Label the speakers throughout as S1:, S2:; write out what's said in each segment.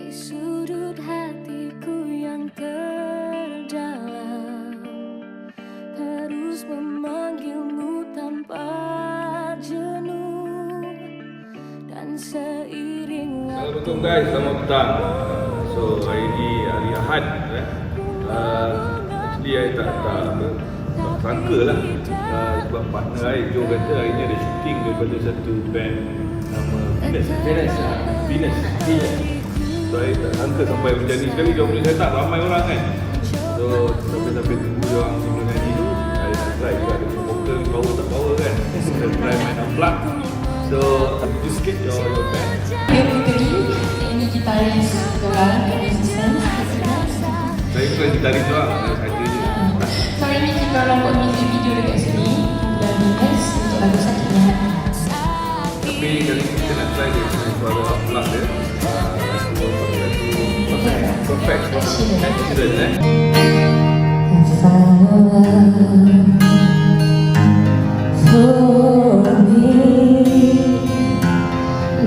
S1: di sudut hatiku yang terdalam, terus memanggilmu tanpa jenuh, dan seiring.
S2: Assalamualaikum guys, selamat petang. So hari ni hari Ahad actually saya tak sangka lah sebab partner saya Jo kata hari ni ada shooting daripada satu band nama Cheras. So saya tak sangka sampai macam ni. Sekali dia boleh set up ramai orang kan. So sampai tunggu dia orang semua nyanyi tu, saya nak try juga ada vokal power tak power kan. Saya try main unplug. So you skip your band.
S3: Puteri, ini gitaris Korang, musician.
S2: Saya bukan gitaris juga, saja je.
S3: So ini kita orang buat music video dekat sini bulan Minus untuk lagu Sakitnya Hati.
S2: Tapi kali ni kita nak try dia dengan suara unplug dia. Perfect. Excellent
S1: If I were for me,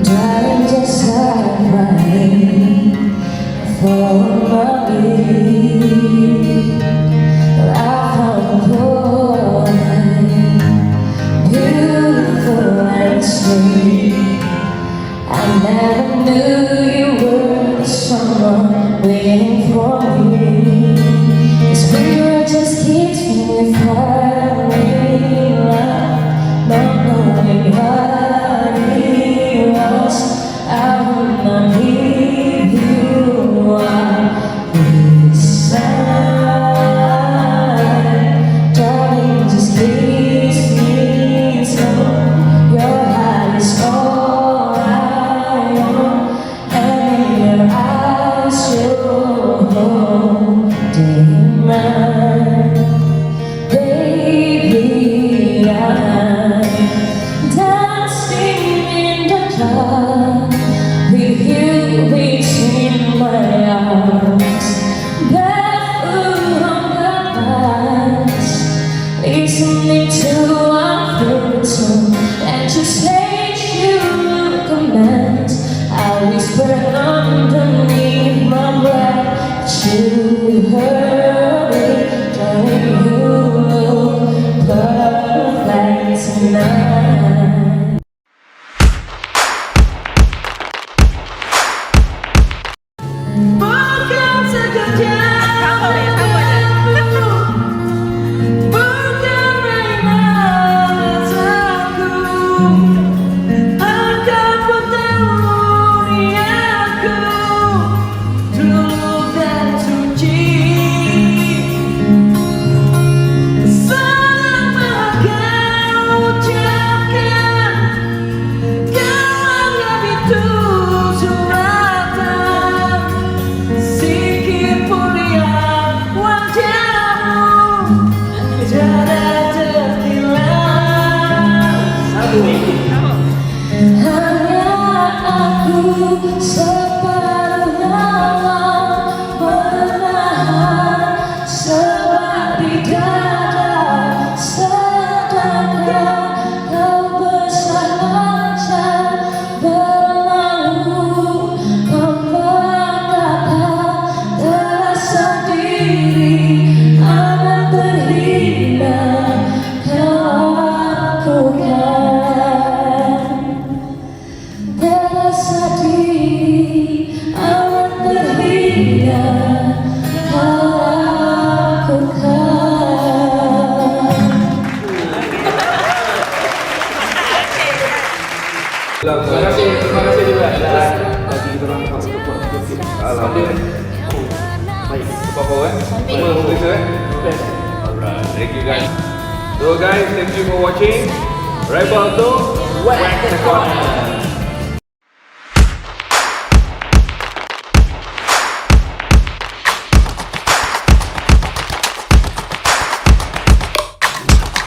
S1: darling, just like rain for me, I found boy beautiful and sweet. I never knew you were someone waiting for me. 'Cause we were just kids when we finally loved, not knowing what it was. I would not leave you on this side. Darling, just kiss me slow. Your heart is all I want, and in your eyes you're holding mine. Baby, I'm dancing in the dark with you between my arms, barefoot on the grass, listening to our favorite song, and just let you command. I whisper underneath my breath, you heard it, darling, you look perfect tonight. Bukan sekejap, bukan mainan aku, akan ku tahu niatku tulus dan suci. Salah kau ucapkan, kau anggap itu suratan. Sikit pun yang wajahmu tiada terhilang. Hanya aku separuh nyawa menahan sebab di dada, sedangkan kau bersama berlalu membuat terasa diri amat terhina kau lakukan. Terasa diri amat terhina kau lakukan.
S4: Terima kasih juga dan bagi diorang support Bukit.
S2: Alhamdulillah.
S4: Baik.
S2: Apa kan? Semua begitu Alright, thank you guys. So guys, thank you for watching. Reiber Auto,
S4: Whack the corner.